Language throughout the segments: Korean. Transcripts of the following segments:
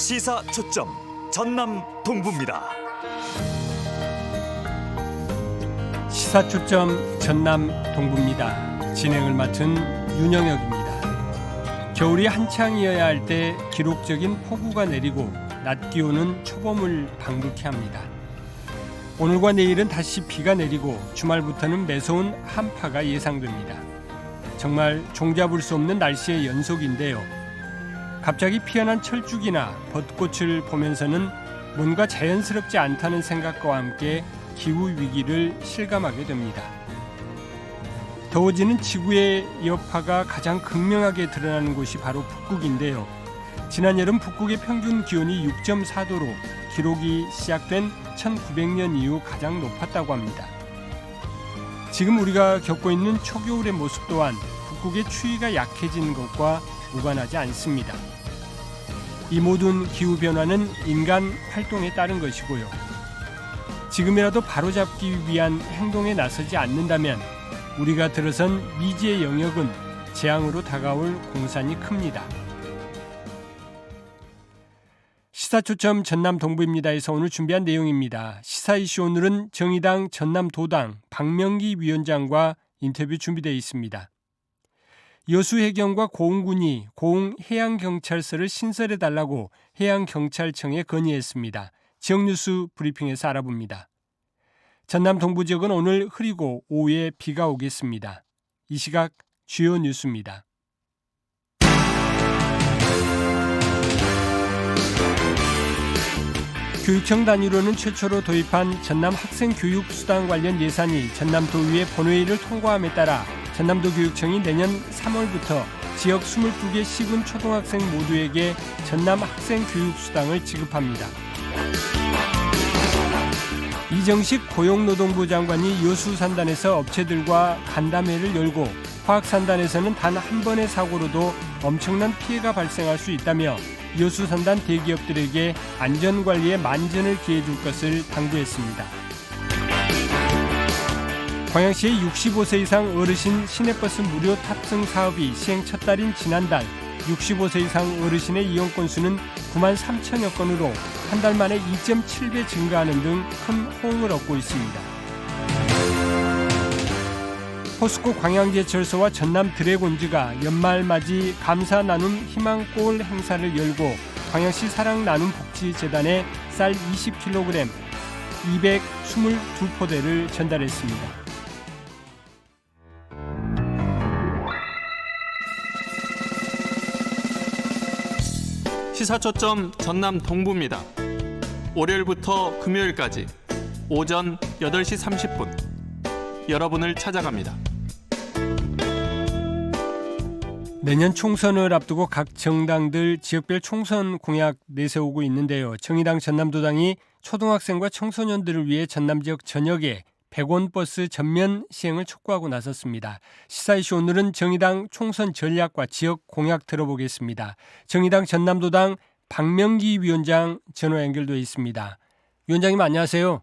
시사 초점 전남 동부입니다. 시사 초점 전남 동부입니다. 진행을 맡은 윤영혁입니다. 겨울이 한창이어야 할 때 기록적인 폭우가 내리고 낮 기온은 초봄을 방불케 합니다. 오늘과 내일은 다시 비가 내리고 주말부터는 매서운 한파가 예상됩니다. 정말 종잡을 수 없는 날씨의 연속인데요. 갑자기 피어난 철쭉이나 벚꽃을 보면서는 뭔가 자연스럽지 않다는 생각과 함께 기후위기를 실감하게 됩니다. 더워지는 지구의 여파가 가장 극명하게 드러나는 곳이 바로 북극인데요. 지난 여름 북극의 평균 기온이 6.4도로 기록이 시작된 1900년 이후 가장 높았다고 합니다. 지금 우리가 겪고 있는 초겨울의 모습 또한 북극의 추위가 약해진 것과 무관하지 않습니다. 이 모든 기후변화는 인간 활동에 따른 것이고요. 지금이라도 바로잡기 위한 행동에 나서지 않는다면 우리가 들어선 미지의 영역은 재앙으로 다가올 공산이 큽니다. 시사초점 전남 동부입니다에서 오늘 준비한 내용입니다. 시사 이슈 오늘은 정의당 전남도당 박명기 위원장과 인터뷰 준비되어 있습니다. 여수해경과 고흥군이 고흥해양경찰서를 신설해달라고 해양경찰청에 건의했습니다. 지역뉴스 브리핑에서 알아봅니다. 전남 동부 지역은 오늘 흐리고 오후에 비가 오겠습니다. 이 시각 주요 뉴스입니다. 교육청 단위로는 최초로 도입한 전남 학생교육수당 관련 예산이 전남도의회 본회의를 통과함에 따라 전남도 교육청이 내년 3월부터 지역 22개 시군 초등학생 모두에게 전남 학생교육수당을 지급합니다. 이정식 고용노동부 장관이 여수산단에서 업체들과 간담회를 열고 화학산단에서는 단 한 번의 사고로도 엄청난 피해가 발생할 수 있다며 여수산단 대기업들에게 안전관리에 만전을 기해줄 것을 당부했습니다. 광양시의 65세 이상 어르신 시내버스 무료 탑승 사업이 시행 첫 달인 지난달 65세 이상 어르신의 이용 건수는 9만 3천여 건으로 한 달 만에 2.7배 증가하는 등 큰 호응을 얻고 있습니다. 포스코 광양제철소와 전남 드래곤즈가 연말맞이 감사 나눔 희망골 행사를 열고 광양시 사랑 나눔 복지재단에 쌀 20kg 222포대를 전달했습니다. 시사초점 전남 동부입니다. 월요일부터 금요일까지 오전 8시 30분 여러분을 찾아갑니다. 내년 총선을 앞두고 각 정당들 지역별 총선 공약 내세우고 있는데요. 정의당 전남도당이 초등학생과 청소년들을 위해 전남 지역 전역에 100원 버스 전면 시행을 촉구하고 나섰습니다. 시사 이슈 오늘은 정의당 총선 전략과 지역 공약 들어보겠습니다. 정의당 전남도당 박명기 위원장 전화 연결되어 있습니다. 위원장님 안녕하세요.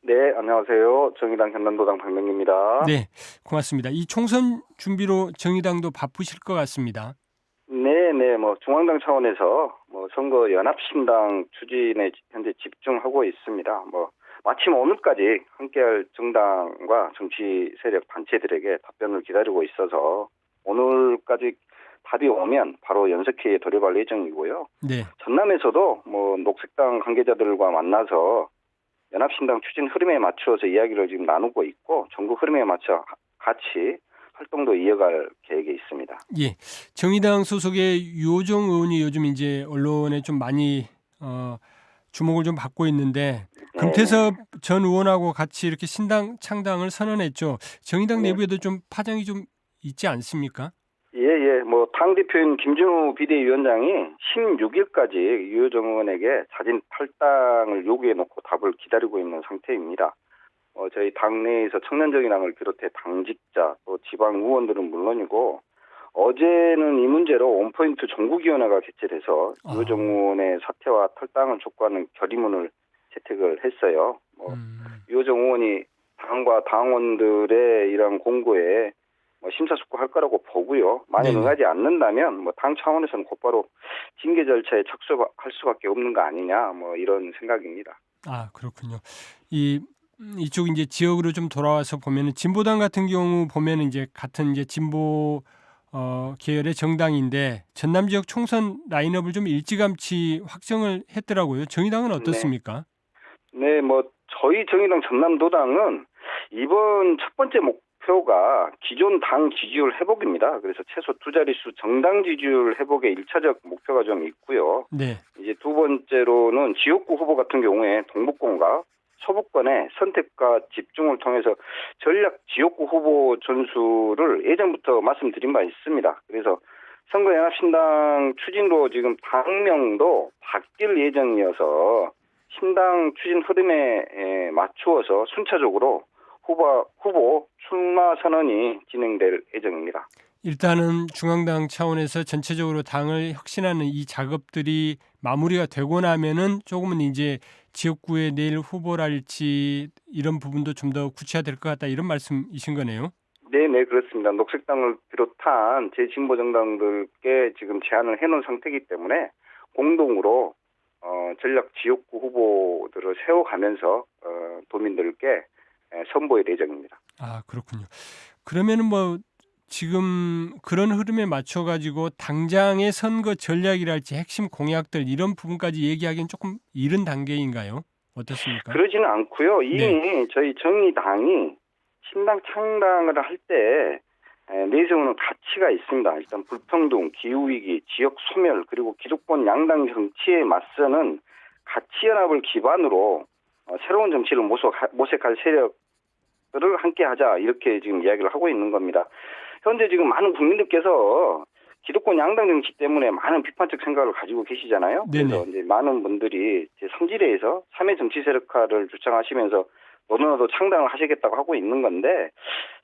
네, 안녕하세요. 정의당 전남도당 박명기입니다. 네, 고맙습니다. 이 총선 준비로 정의당도 바쁘실 것 같습니다. 네, 중앙당 차원에서 선거 연합신당 추진에 현재 집중하고 있습니다. 마침 오늘까지 함께할 정당과 정치 세력 단체들에게 답변을 기다리고 있어서 오늘까지 답이 오면 바로 연석회의에 돌입할 예정이고요. 네. 전남에서도 녹색당 관계자들과 만나서 연합신당 추진 흐름에 맞추어서 이야기를 지금 나누고 있고 전국 흐름에 맞춰 같이 활동도 이어갈 계획에 있습니다. 예, 정의당 소속의 유호정 의원이 요즘 이제 언론에 좀 많이 주목을 좀 받고 있는데 금태섭 전 의원하고 같이 이렇게 신당 창당을 선언했죠. 정의당 내부에도 좀 파장이 좀 있지 않습니까? 예. 당대표인 김준우 비대위원장이 16일까지 유호정 의원에게 자진 탈당을 요구해놓고 답을 기다리고 있는 상태입니다. 저희 당내에서 청년정의당을 비롯해 당직자 또 지방 의원들은 물론이고 어제는 이 문제로 원포인트 전국위원회가 개최돼서 유호정 의원의 사퇴와 탈당을 촉구하는 결의문을 채택을 했어요. 유호정 의원이 당과 당원들의 이런 공고에 심사숙고할 거라고 보고요. 만약 네네. 응하지 않는다면 당 차원에서는 곧바로 징계 절차에 착수할 수밖에 없는 거 아니냐 이런 생각입니다. 아, 그렇군요. 이쪽 이제 지역으로 좀 돌아와서 보면은 진보당 같은 경우 보면은 이제 같은 이제 진보 계열의 정당인데 전남 지역 총선 라인업을 좀 일찌감치 확정을 했더라고요. 정의당은 어떻습니까? 네, 저희 정의당 전남도당은 이번 첫 번째 목표가 기존 당 지지율 회복입니다. 그래서 최소 두 자릿수 정당 지지율 회복의 1차적 목표가 좀 있고요. 네. 이제 두 번째로는 지역구 후보 같은 경우에 동북권과 서북권의 선택과 집중을 통해서 전략 지역구 후보 전수를 예전부터 말씀드린 바 있습니다. 그래서 선거연합신당 추진로 지금 당명도 바뀔 예정이어서 신당 추진 흐름에 맞추어서 순차적으로 후보 출마 선언이 진행될 예정입니다. 일단은 중앙당 차원에서 전체적으로 당을 혁신하는 이 작업들이 마무리가 되고 나면은 조금은 이제 지역구의 내일 후보랄지 이런 부분도 좀 더 구체화될 것 같다 이런 말씀이신 거네요. 네, 그렇습니다. 녹색당을 비롯한 제진보 정당들께 지금 제안을 해놓은 상태이기 때문에 공동으로 전략 지역구 후보들을 세워가면서 도민들께 선보일 예정입니다. 아, 그렇군요. 그러면은 지금 그런 흐름에 맞춰 가지고 당장의 선거 전략이랄지 핵심 공약들 이런 부분까지 얘기하기는 조금 이른 단계인가요? 어떻습니까? 그러지는 않고요. 이미 저희 정의당이 신당 창당을 할 때 내세우는 가치가 있습니다. 일단 불평등, 기후위기, 지역 소멸 그리고 기득권 양당 정치에 맞서는 가치연합을 기반으로 새로운 정치를 모색할 세력들을 함께하자 이렇게 지금 이야기를 하고 있는 겁니다. 현재 지금 많은 국민들께서 기득권 양당 정치 때문에 많은 비판적 생각을 가지고 계시잖아요. 네네. 그래서 이제 많은 분들이 제3지대에서 3회 정치 세력화를 주장하시면서 너도나도 창당을 하시겠다고 하고 있는 건데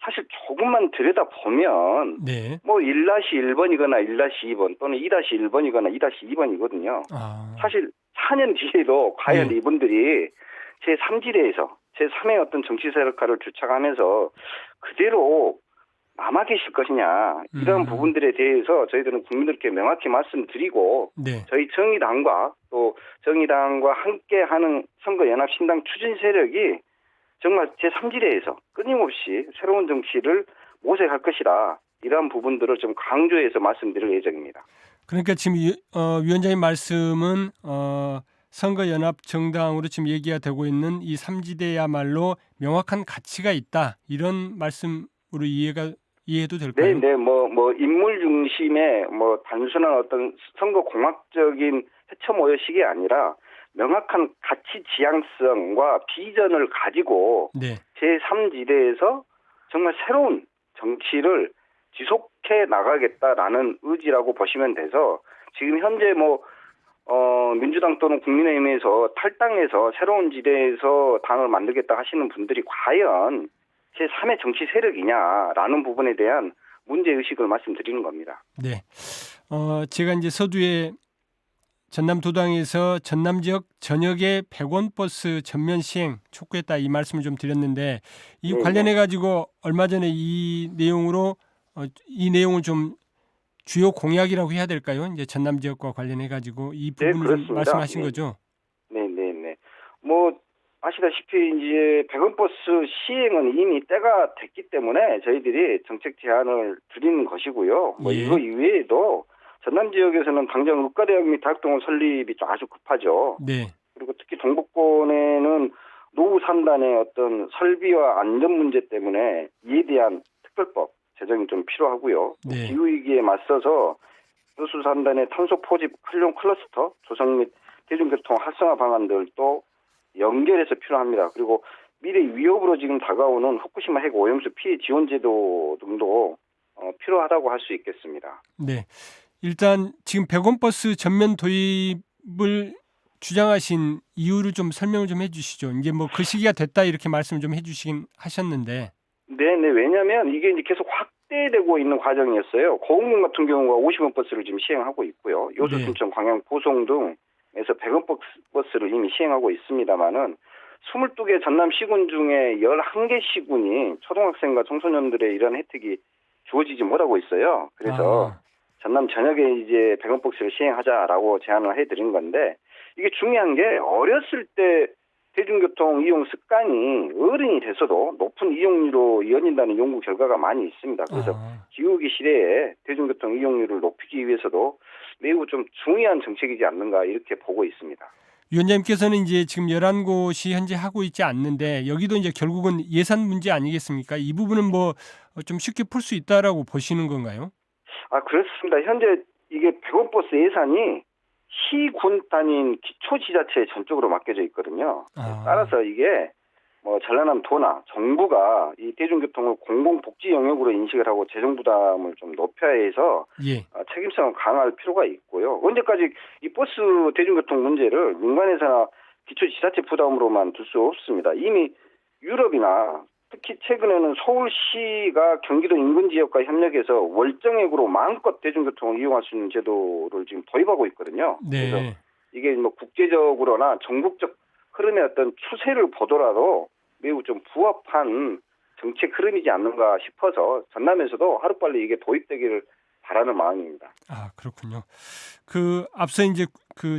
사실 조금만 들여다보면 네. 1-1번이거나 1-2번 또는 2-1번이거나 2-2번이거든요. 아, 사실 4년 뒤에도 과연 네. 이분들이 제3지대에서 제3의 어떤 정치 세력화를 주창하면서 그대로 남아 계실 것이냐 이런 부분들에 대해서 저희들은 국민들께 명확히 말씀드리고 네. 저희 정의당과 또 정의당과 함께하는 선거연합신당 추진 세력이 정말 제3지대에서 끊임없이 새로운 정치를 모색할 것이다. 이러한 부분들을 좀 강조해서 말씀드릴 예정입니다. 그러니까 지금 위원장님 말씀은 선거연합 정당으로 지금 얘기가 되고 있는 이 3지대야말로 명확한 가치가 있다. 이런 말씀으로 이해해도 될까요? 네, 인물 중심의 단순한 어떤 선거 공학적인 해처 모여식이 아니라 명확한 가치 지향성과 비전을 가지고 네. 제3지대에서 정말 새로운 정치를 지속해 나가겠다라는 의지라고 보시면 돼서 지금 현재 민주당 또는 국민의힘에서 탈당해서 새로운 지대에서 당을 만들겠다 하시는 분들이 과연 제3의 정치 세력이냐라는 부분에 대한 문제의식을 말씀드리는 겁니다. 네. 제가 이제 서두에 전남도당에서 전남 지역 전역에 100원 버스 전면 시행 촉구했다 이 말씀을 좀 드렸는데 이 네네. 관련해 가지고 얼마 전에 이 내용을 좀 주요 공약이라고 해야 될까요? 이제 전남 지역과 관련해 가지고 이 부분을 좀 그렇습니다. 말씀하신 네. 거죠? 네. 아시다시피 이제 100원 버스 시행은 이미 때가 됐기 때문에 저희들이 정책 제안을 드리는 것이고요. 예. 이거 이외에도 전남 지역에서는 당장 의과대학 및 대학동원 설립이 좀 아주 급하죠. 네. 그리고 특히 동북권에는 노후 산단의 어떤 설비와 안전 문제 때문에 이에 대한 특별법 제정이 좀 필요하고요. 네. 기후위기에 맞서서 노후 산단의 탄소 포집 활용 클러스터 조성 및 대중교통 활성화 방안들도 연결해서 필요합니다. 그리고 미래 위협으로 지금 다가오는 후쿠시마 핵 오염수 피해 지원 제도 등도 필요하다고 할 수 있겠습니다. 네. 일단 지금 100원 버스 전면 도입을 주장하신 이유를 좀 설명을 좀 해주시죠. 이제 그 시기가 됐다 이렇게 말씀을 좀 해주시긴 하셨는데. 네. 왜냐하면 이게 이제 계속 확대되고 있는 과정이었어요. 고흥동 같은 경우가 50원 버스를 지금 시행하고 있고요. 요수, 네. 순천, 광양, 보성 등에서 100원 버스를 이미 시행하고 있습니다만은 22개 전남 시군 중에 11개 시군이 초등학생과 청소년들의 이런 혜택이 주어지지 못하고 있어요. 그래서 전남 전역에 이제 100원 버스를 시행하자라고 제안을 해드린 건데 이게 중요한 게 어렸을 때 대중교통 이용 습관이 어른이 돼서도 높은 이용률로 이어진다는 연구 결과가 많이 있습니다. 그래서 기후위기 시대에 대중교통 이용률을 높이기 위해서도 매우 좀 중요한 정책이지 않는가 이렇게 보고 있습니다. 위원장님께서는 이제 지금 11곳이 현재 하고 있지 않는데 여기도 이제 결국은 예산 문제 아니겠습니까? 이 부분은 뭐 좀 쉽게 풀 수 있다라고 보시는 건가요? 그렇습니다. 현재 이게 100원 버스 예산이 시군 단위인 기초지자체에 전적으로 맡겨져 있거든요. 따라서 이게 뭐 전라남 도나 정부가 이 대중교통을 공공복지 영역으로 인식을 하고 재정 부담을 좀 높여야 해서 책임성을 강화할 필요가 있고요. 언제까지 이 버스 대중교통 문제를 민간에서나 기초지자체 부담으로만 둘 수 없습니다. 이미 유럽이나 특히 최근에는 서울시가 경기도 인근 지역과 협력해서 월정액으로 마음껏 대중교통을 이용할 수 있는 제도를 지금 도입하고 있거든요. 네. 그래서 이게 뭐 국제적으로나 전국적 흐름의 어떤 추세를 보더라도 매우 좀 부합한 정책 흐름이지 않는가 싶어서 전남에서도 하루빨리 이게 도입되기를 바라는 마음입니다. 그렇군요. 앞서 이제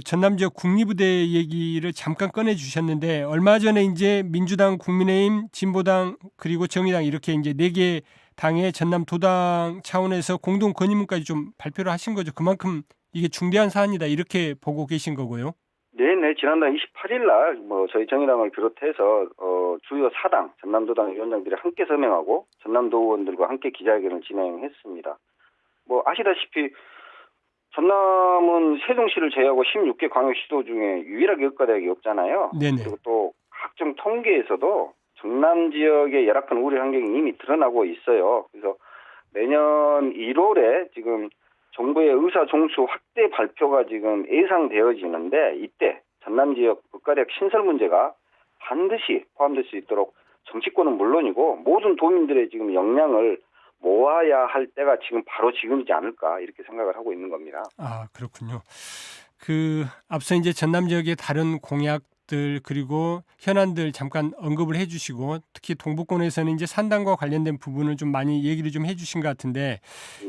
전남 지역 국리부대 얘기를 잠깐 꺼내 주셨는데 얼마 전에 이제 민주당, 국민의힘, 진보당 그리고 정의당 이렇게 이제 4개 당의 전남 도당 차원에서 공동 건의문까지 좀 발표를 하신 거죠. 그만큼 이게 중대한 사안이다 이렇게 보고 계신 거고요. 네, 지난달 28일 날 저희 정의당을 비롯해서 주요 4당 전남도당 위원장들이 함께 서명하고 전남도 의원들과 함께 기자회견을 진행했습니다. 아시다시피 전남은 세종시를 제외하고 16개 광역시도 중에 유일하게 의과대학이 없잖아요. 네네. 그리고 또 각종 통계에서도 전남 지역의 열악한 우려 환경이 이미 드러나고 있어요. 그래서 내년 1월에 지금 정부의 의사 종수 확대 발표가 지금 예상되어지는데 이때 전남 지역 의과대학 신설 문제가 반드시 포함될 수 있도록 정치권은 물론이고 모든 도민들의 지금 역량을 모아야 할 때가 지금이지 않을까 이렇게 생각을 하고 있는 겁니다. 그렇군요. 앞서 이제 전남 지역의 다른 공약들 그리고 현안들 잠깐 언급을 해주시고 특히 동부권에서는 이제 산단과 관련된 부분을 좀 많이 얘기를 좀 해주신 것 같은데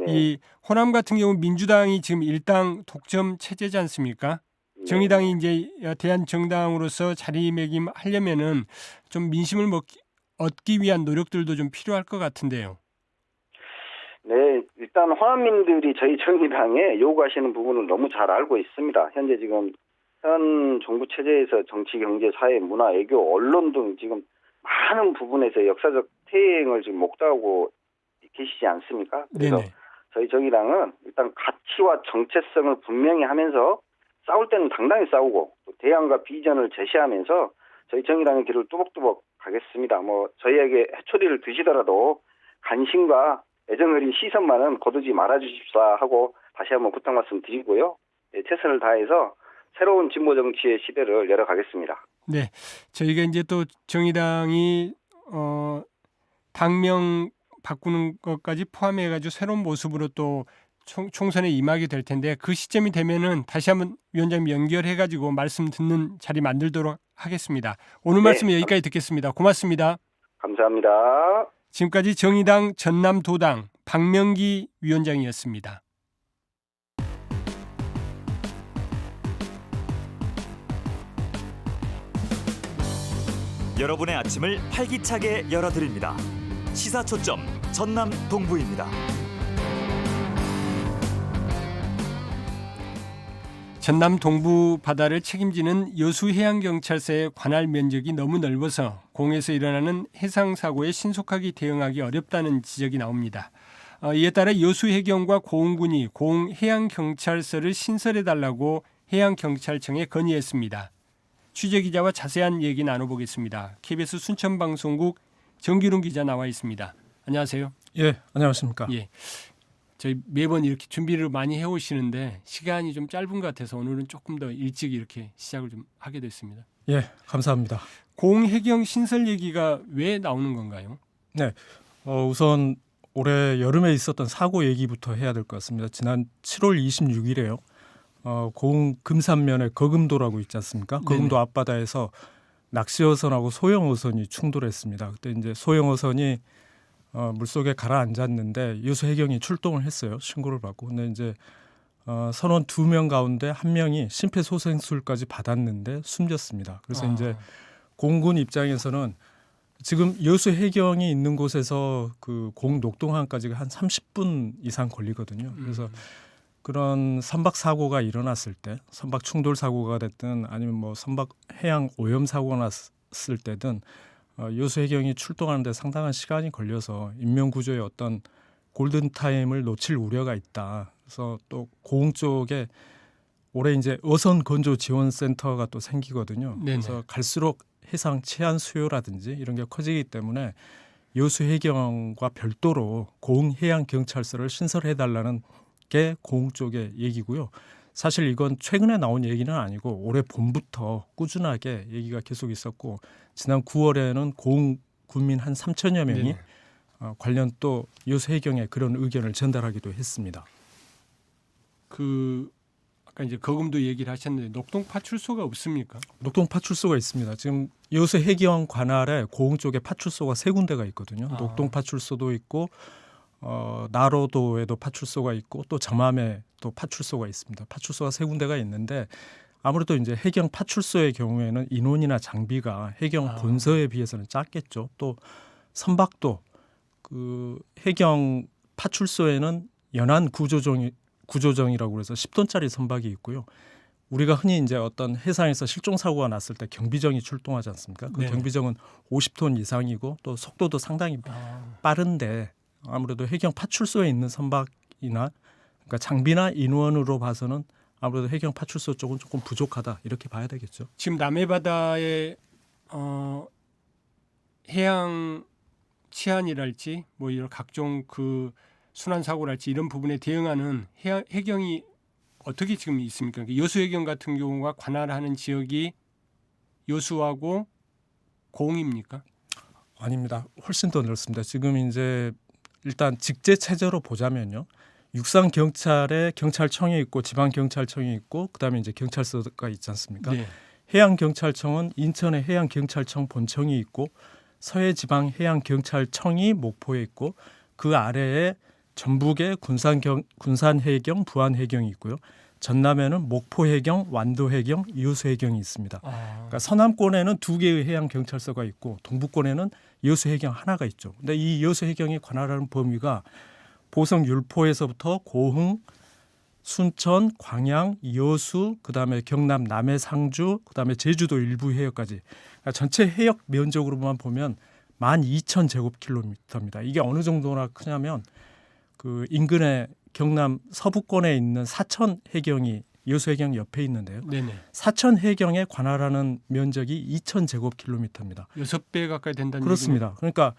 이 호남 같은 경우 민주당이 지금 일당 독점 체제지 않습니까? 정의당이 이제 대한 정당으로서 자리매김하려면은 좀 민심을 얻기 위한 노력들도 좀 필요할 것 같은데요. 네, 일단 호남민들이 저희 정의당에 요구하시는 부분을 너무 잘 알고 있습니다. 현재 지금 현 정부 체제에서 정치, 경제, 사회, 문화, 애교, 언론 등 지금 많은 부분에서 역사적 퇴행을 지금 목도하고 계시지 않습니까? 그래서 저희 정의당은 일단 가치와 정체성을 분명히 하면서 싸울 때는 당당히 싸우고 또 대안과 비전을 제시하면서 저희 정의당의 길을 뚜벅뚜벅 가겠습니다. 저희에게 해초리를 드시더라도 관심과 애정 어린 시선만은 거두지 말아주십사 하고 다시 한번 부탁 말씀드리고요. 최선을 다해서 새로운 진보 정치의 시대를 열어가겠습니다. 네, 저희가 이제 또 정의당이 당명 바꾸는 것까지 포함해가지고 새로운 모습으로 또 총선에 임하게 될 텐데 그 시점이 되면은 다시 한번 위원장님 연결해가지고 말씀 듣는 자리 만들도록 하겠습니다. 오늘 말씀 여기까지 듣겠습니다. 고맙습니다. 감사합니다. 지금까지 정의당 전남도당 박명기 위원장이었습니다. 여러분의 아침을 활기차게 열어드립니다. 시사초점 전남 동부입니다. 전남 동부 바다를 책임지는 여수해양경찰서의 관할 면적이 너무 넓어서 공에서 일어나는 해상사고에 신속하게 대응하기 어렵다는 지적이 나옵니다. 이에 따라 여수해경과 고흥군이 고흥해양경찰서를 신설해달라고 해양경찰청에 건의했습니다. 취재기자와 자세한 얘기 나눠보겠습니다. KBS 순천방송국 정기룬 기자 나와 있습니다. 안녕하세요. 예, 안녕하십니까. 예. 저희 매번 이렇게 준비를 많이 해오시는데 시간이 좀 짧은 것 같아서 오늘은 조금 더 일찍 이렇게 시작을 좀 하게 됐습니다. 예, 감사합니다. 고흥해경 신설 얘기가 왜 나오는 건가요? 네, 우선 올해 여름에 있었던 사고 얘기부터 해야 될 것 같습니다. 지난 7월 26일에요. 고흥 금산면에 거금도라고 있지 않습니까? 거금도 앞바다에서 낚시어선하고 소형어선이 충돌했습니다. 그때 이제 소형어선이 물속에 가라앉았는데 여수 해경이 출동을 했어요. 신고를 받고. 근데 이제 선원 2명 가운데 1명이 심폐소생술까지 받았는데 숨졌습니다. 그래서 이제 공군 입장에서는 지금 여수 해경이 있는 곳에서 그 공녹동항까지가 한 30분 이상 걸리거든요. 그래서 그런 선박 사고가 일어났을 때, 선박 충돌 사고가 됐든 아니면 뭐 선박 해양 오염 사고가 났을 때든 여수 해경이 출동하는데 상당한 시간이 걸려서 인명 구조의 어떤 골든 타임을 놓칠 우려가 있다. 그래서 또 고흥 쪽에 올해 이제 어선 건조 지원 센터가 또 생기거든요. 네네. 그래서 갈수록 해상 치안 수요라든지 이런 게 커지기 때문에 여수 해경과 별도로 고흥 해양 경찰서를 신설해 달라는 게 고흥 쪽의 얘기고요. 사실 이건 최근에 나온 얘기는 아니고 올해 봄부터 꾸준하게 얘기가 계속 있었고 지난 9월에는 고흥 군민 한 3천여 명이 네네. 관련 또 여수 해경에 그런 의견을 전달하기도 했습니다. 그 아까 이제 거금도 얘기를 하셨는데 녹동 파출소가 없습니까? 녹동 파출소가 있습니다. 지금 여수 해경 관할에 고흥 쪽에 파출소가 3군데가 있거든요. 녹동 파출소도 있고 나로도에도 파출소가 있고 또 점암에 또 파출소가 있습니다. 파출소가 3군데가 있는데 아무래도 이제 해경 파출소의 경우에는 인원이나 장비가 해경 본서에 비해서는 작겠죠. 또 선박도 그 해경 파출소에는 연안 구조정이라고 해서 10톤짜리 선박이 있고요. 우리가 흔히 이제 어떤 해상에서 실종 사고가 났을 때 경비정이 출동하지 않습니까? 그 네네. 경비정은 50톤 이상이고 또 속도도 상당히 빠른데 아무래도 해경 파출소에 있는 선박이나 그러니까 장비나 인원으로 봐서는 아무래도 해경 파출소 쪽은 조금 부족하다 이렇게 봐야 되겠죠. 지금 남해바다의 해양 치안이랄지 뭐 이런 각종 그 순환 사고랄지 이런 부분에 대응하는 해경이 어떻게 지금 있습니까? 여수 해경 같은 경우가 관할하는 지역이 여수하고 고흥입니까? 아닙니다. 훨씬 더 넓습니다. 지금 이제 일단 직제 체제로 보자면요. 육상 경찰에 경찰청이 있고 지방 경찰청이 있고 그다음에 이제 경찰서가 있지 않습니까? 네. 해양 경찰청은 인천에 해양 경찰청 본청이 있고 서해 지방 해양 경찰청이 목포에 있고 그 아래에 전북에 군산 해경, 부안 해경이 있고요. 전남에는 목포 해경, 완도 해경, 여수 해경이 있습니다. 그러니까 서남권에는 2개의 해양 경찰서가 있고 동북권에는 여수 해경 하나가 있죠. 근데 이 여수 해경이 관할하는 범위가 보성 율포에서부터 고흥, 순천, 광양, 여수, 그다음에 경남 남해 상주, 그다음에 제주도 일부 해역까지 그러니까 전체 해역 면적으로만 보면 12,000제곱킬로미터입니다. 이게 어느 정도나 크냐면 그 인근의 경남 서부권에 있는 사천 해경이 여수 해경 옆에 있는데요. 네네. 사천 해경에 관할하는 면적이 2,000제곱킬로미터입니다. 6배 가까이 된다는 그렇습니다. 그러니까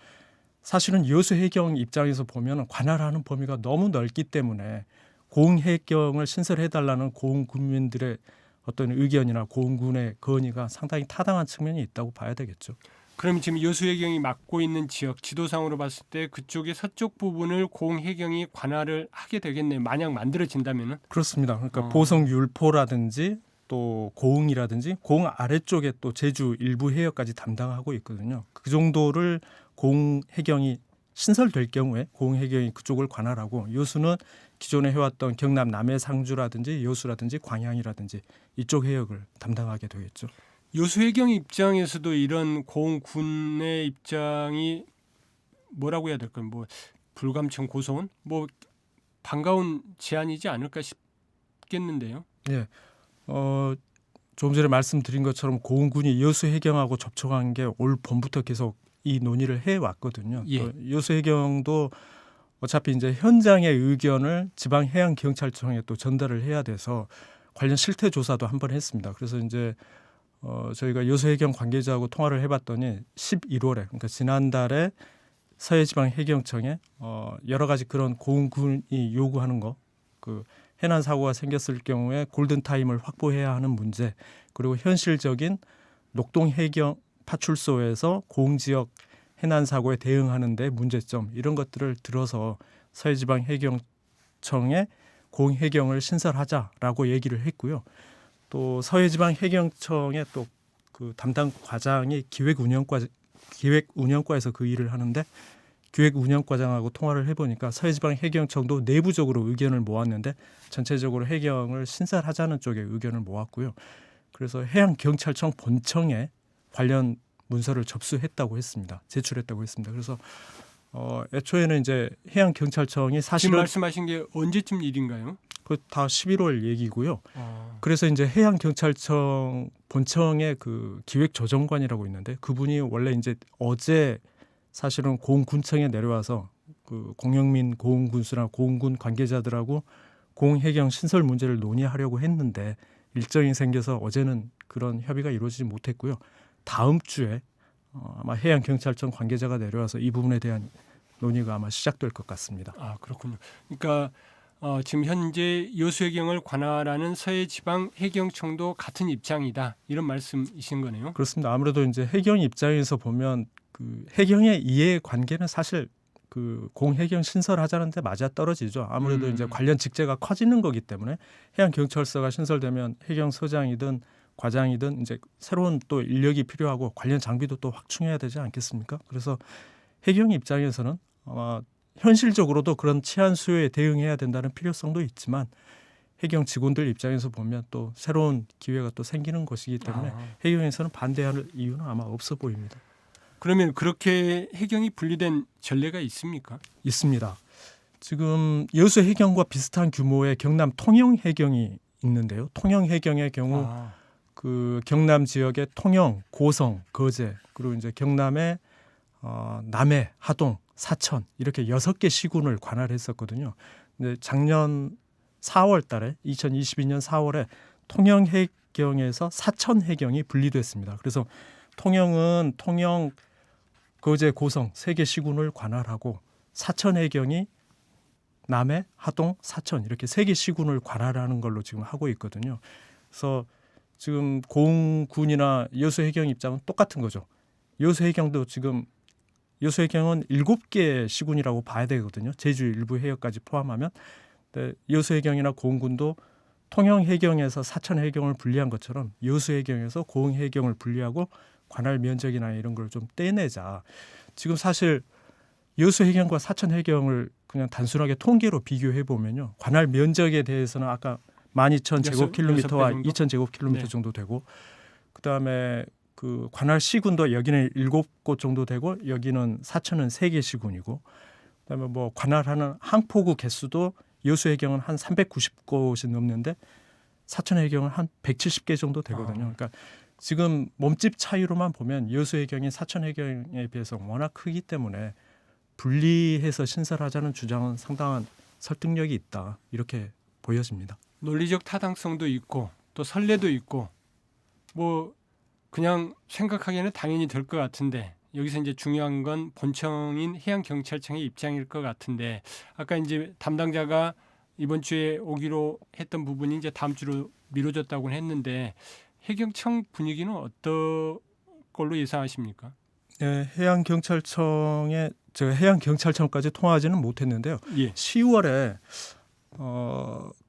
사실은 여수 해경 입장에서 보면 관할하는 범위가 너무 넓기 때문에 고흥 해경을 신설해달라는 고흥 군민들의 어떤 의견이나 고흥군의 건의가 상당히 타당한 측면이 있다고 봐야 되겠죠. 그럼 지금 여수 해경이 맡고 있는 지역 지도상으로 봤을 때 그쪽의 서쪽 부분을 고흥 해경이 관할을 하게 되겠네요. 만약 만들어진다면은. 그렇습니다. 그러니까 보성 율포라든지 또 고흥이라든지 고흥 아래쪽에 또 제주 일부 해역까지 담당하고 있거든요. 그 정도를 고흥 해경이 신설될 경우에 고흥 해경이 그쪽을 관할하고 여수는 기존에 해왔던 경남 남해 상주라든지 여수라든지 광양이라든지 이쪽 해역을 담당하게 되겠죠. 여수 해경 입장에서도 이런 고흥 군의 입장이 뭐라고 해야 될까요? 뭐 불감청 고소원? 뭐 반가운 제안이지 않을까 싶겠는데요. 예. 조금 전에 말씀드린 것처럼 고흥군이 여수 해경하고 접촉한 게 올 봄부터 계속 이 논의를 해왔거든요. 예. 또 여수 해경도 어차피 이제 현장의 의견을 지방해양경찰청에 또 전달을 해야 돼서 관련 실태 조사도 한번 했습니다. 그래서 이제 저희가 여수 해경 관계자하고 통화를 해봤더니 11월에 그러니까 지난달에 서해지방해경청에 여러 가지 그런 고흥군이 요구하는 거, 그 해난 사고가 생겼을 경우에 골든 타임을 확보해야 하는 문제, 그리고 현실적인 녹동 해경 파출소에서 고흥 지역 해난 사고에 대응하는 데 문제점 이런 것들을 들어서 서해지방해경청에 고흥 해경을 신설하자라고 얘기를 했고요. 또 서해지방해경청의 또 그 담당 과장이 기획운영과에서 그 일을 하는데 기획운영과장하고 통화를 해보니까 서해지방해경청도 내부적으로 의견을 모았는데 전체적으로 해경을 신설하자는 쪽에 의견을 모았고요. 그래서 해양경찰청 본청에 관련 문서를 접수했다고 했습니다. 제출했다고 했습니다. 그래서 애초에는 이제 해양경찰청이 지금 사실은 말씀하신 게 언제쯤 일인가요? 그 다 11월 얘기고요. 아, 그래서 이제 해양경찰청 본청의 그 기획조정관이라고 있는데 그분이 원래 이제 어제 사실은 고흥군청에 내려와서 그 공영민 고흥군수나 고흥군 관계자들하고 고흥해경 신설 문제를 논의하려고 했는데 일정이 생겨서 어제는 그런 협의가 이루어지지 못했고요. 다음 주에 아마 해양경찰청 관계자가 내려와서 이 부분에 대한 논의가 아마 시작될 것 같습니다. 아 그렇군요. 그러니까 지금 현재 여수해경을 관할하는 서해지방해경청도 같은 입장이다 이런 말씀이신 거네요. 그렇습니다. 아무래도 이제 해경 입장에서 보면 그 해경의 이해 관계는 사실 그 공해경 신설하자는데 맞아 떨어지죠. 아무래도 이제 관련 직제가 커지는 거기 때문에 해양경찰서가 신설되면 해경서장이든 과장이든 이제 새로운 또 인력이 필요하고 관련 장비도 또 확충해야 되지 않겠습니까? 그래서 해경 입장에서는 아마 현실적으로도 그런 치안 수요에 대응해야 된다는 필요성도 있지만 해경 직원들 입장에서 보면 또 새로운 기회가 또 생기는 것이기 때문에 해경에서는 반대할 이유는 아마 없어 보입니다. 그러면 그렇게 해경이 분리된 전례가 있습니까? 있습니다. 지금 여수 해경과 비슷한 규모의 경남 통영 해경이 있는데요. 통영 해경의 경우 그 경남 지역의 통영, 고성, 거제 그리고 이제 경남의 남해, 하동, 사천 이렇게 6개 시군을 관할했었거든요. 근데 작년 4월 달에 2022년 4월에 통영 해경에서 사천 해경이 분리됐습니다. 그래서 통영은 통영, 거제, 고성 3개 시군을 관할하고 사천 해경이 남해, 하동, 사천 이렇게 3개 시군을 관할하는 걸로 지금 하고 있거든요. 그래서 지금 고흥군이나 여수해경 입장은 똑같은 거죠. 여수해경도 지금 여수해경은 7개 시군이라고 봐야 되거든요. 제주 일부 해역까지 포함하면. 근데 여수해경이나 고흥군도 통영해경에서 사천해경을 분리한 것처럼 여수해경에서 고흥해경을 분리하고 관할 면적이나 이런 걸 좀 떼내자. 지금 사실 여수해경과 사천해경을 그냥 단순하게 통계로 비교해 보면요. 관할 면적에 대해서는 아까 12,000제곱킬로미터와 2,000제곱킬로미터 네. 정도 되고 그다음에 그 관할 시군도 여기는 7곳 정도 되고 여기는 사천은 3개 시군이고 그다음에 뭐 관할하는 항포구 개수도 여수해경은 한 390곳이 넘는데 사천해경은 한 170개 정도 되거든요. 그러니까 지금 몸집 차이로만 보면 여수해경이 사천해경에 비해서 워낙 크기 때문에 분리해서 신설하자는 주장은 상당한 설득력이 있다. 이렇게 보여집니다. 논리적 타당성도 있고 또 선례도 있고 뭐 그냥 생각하기에는 당연히 될 것 같은데 여기서 이제 중요한 건 본청인 해양경찰청의 입장일 것 같은데 아까 이제 담당자가 이번 주에 오기로 했던 부분이 이제 다음 주로 미뤄졌다고는 했는데 해경청 분위기는 어떤 걸로 예상하십니까? 네, 해양경찰청에 제가 해양경찰청까지 통화하지는 못했는데요. 예. 10월에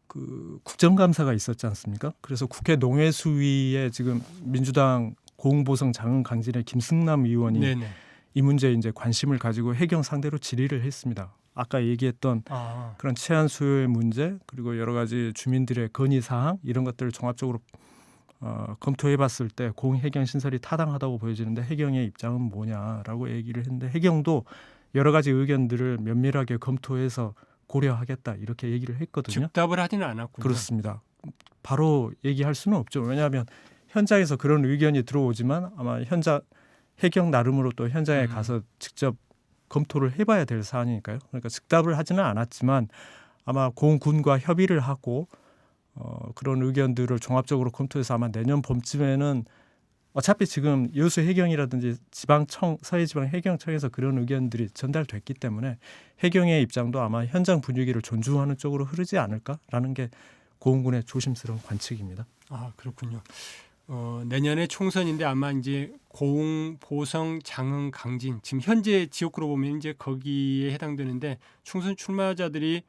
그 국정감사가 있었지 않습니까? 그래서 국회 농해수위에 지금 민주당 고흥보성 장흥강진의 김승남 의원이 네네. 이 문제에 이제 관심을 가지고 해경 상대로 질의를 했습니다. 아까 얘기했던 그런 치안 수요의 문제 그리고 여러 가지 주민들의 건의 사항 이런 것들을 종합적으로 검토해봤을 때 고흥해경 신설이 타당하다고 보여지는데 해경의 입장은 뭐냐라고 얘기를 했는데 해경도 여러 가지 의견들을 면밀하게 검토해서 고려하겠다 이렇게 얘기를 했거든요. 즉답을 하지는 않았군요. 그렇습니다. 바로 얘기할 수는 없죠. 왜냐하면 현장에서 그런 의견이 들어오지만 아마 해경 나름으로 또 현장에 가서 직접 검토를 해봐야 될 사안이니까요. 그러니까 즉답을 하지는 않았지만 아마 고흥군과 협의를 하고 그런 의견들을 종합적으로 검토해서 아마 내년 봄쯤에는 어차피 지금 여수해경이라든지 지방청, 서해지방해경청에서 그런 의견들이 전달됐기 때문에 해경의 입장도 아마 현장 분위기를 존중하는 쪽으로 흐르지 않을까라는 게 고흥군의 조심스러운 관측입니다. 아 그렇군요. 내년에 총선인데 아마 이제 고흥, 보성, 장흥, 강진 지금 현재 지역구로 보면 이제 거기에 해당되는데 총선 출마자들이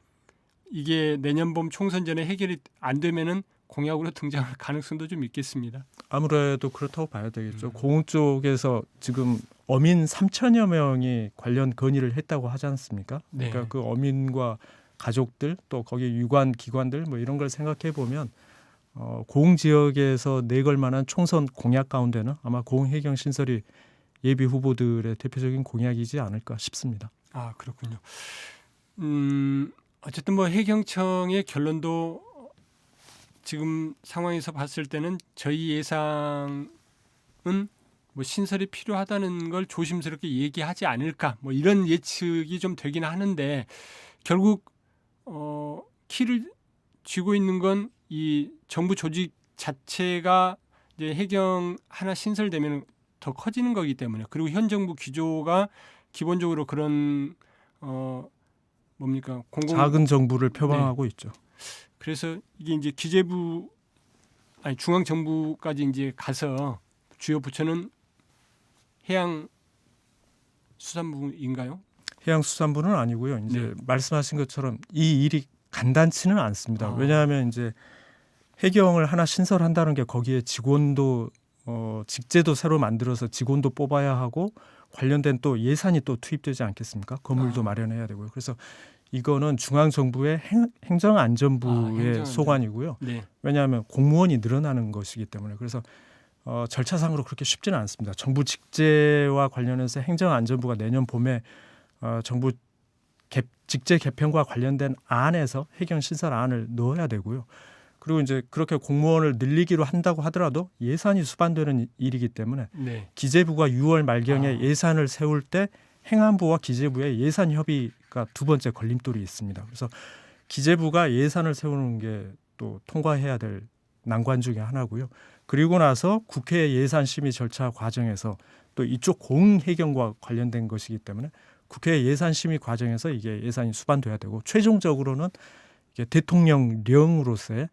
이게 내년 봄 총선 전에 해결이 안 되면은 공약으로 등장할 가능성도 좀 있겠습니다. 아무래도 그렇다고 봐야 되겠죠. 공흥 쪽에서 지금 어민 3천여 명이 관련 건의를 했다고 하지 않습니까? 네. 그러니까 그 어민과 가족들 또 거기 유관 기관들 뭐 이런 걸 생각해 보면 고흥 지역에서 내걸 만한 총선 공약 가운데는 아마 고흥 해경 신설이 예비 후보들의 대표적인 공약이지 않을까 싶습니다. 아, 그렇군요. 어쨌든 뭐 해경청의 결론도 지금 상황에서 봤을 때는 저희 예상은 뭐 신설이 필요하다는 걸 조심스럽게 얘기하지 않을까 뭐 이런 예측이 좀 되긴 하는데 결국 키를 쥐고 있는 건 이 정부 조직 자체가 이제 해경 하나 신설되면 더 커지는 거기 때문에 그리고 현 정부 기조가 기본적으로 그런 뭡니까 작은 정부를 표방하고 있죠. 그래서 이게 이제 기재부 아니 중앙 정부까지 이제 가서 주요 부처는 해양수산부인가요? 해양수산부는 아니고요. 이제 네. 말씀하신 것처럼 이 일이 간단치는 않습니다. 왜냐하면 이제 해경을 하나 신설한다는 게 거기에 직원도 직제도 새로 만들어서 직원도 뽑아야 하고 관련된 또 예산이 또 투입되지 않겠습니까? 건물도 마련해야 되고요. 그래서 이거는 중앙 정부의 행정안전부의 행정안전. 소관이고요. 네. 왜냐하면 공무원이 늘어나는 것이기 때문에 그래서 절차상으로 그렇게 쉽지는 않습니다. 정부 직제와 관련해서 행정안전부가 내년 봄에 정부 직제 개편과 관련된 안에서 해경 신설 안을 넣어야 되고요. 그리고 이제 그렇게 공무원을 늘리기로 한다고 하더라도 예산이 수반되는 일이기 때문에 네. 기재부가 6월 말경에 예산을 세울 때 행안부와 기재부의 예산 협의가 두 번째 걸림돌이 있습니다. 그래서 기재부가 예산을 세우는 게 또 통과해야 될 난관 중에 하나고요. 그리고 나서 국회 예산 심의 절차 과정에서 또 이쪽 공해경과 관련된 것이기 때문에 국회 예산 심의 과정에서 이게 예산이 수반돼야 되고 최종적으로는 이게 대통령령으로서의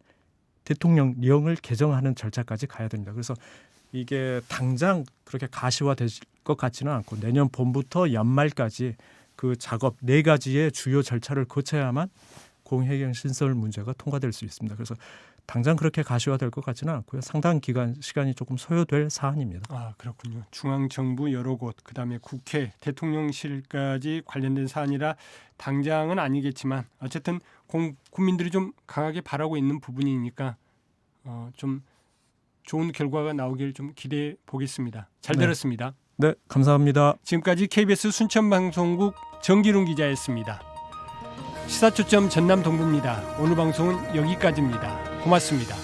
대통령령을 개정하는 절차까지 가야 됩니다. 그래서 이게 당장 그렇게 가시화될 것 같지는 않고 내년 봄부터 연말까지 그 작업 4가지의 주요 절차를 거쳐야만 공해경 신설 문제가 통과될 수 있습니다. 그래서 당장 그렇게 가시화될 것 같지는 않고요. 상당 기간 시간이 조금 소요될 사안입니다. 아, 그렇군요. 중앙 정부 여러 곳, 그다음에 국회, 대통령실까지 관련된 사안이라 당장은 아니겠지만 어쨌든 국민들이 좀 강하게 바라고 있는 부분이니까 좀 좋은 결과가 나오길 좀 기대해 보겠습니다. 잘 네. 들었습니다. 네, 감사합니다. 지금까지 KBS 순천방송국 정기룬 기자였습니다. 시사초점 전남 동부입니다. 오늘 방송은 여기까지입니다. 고맙습니다.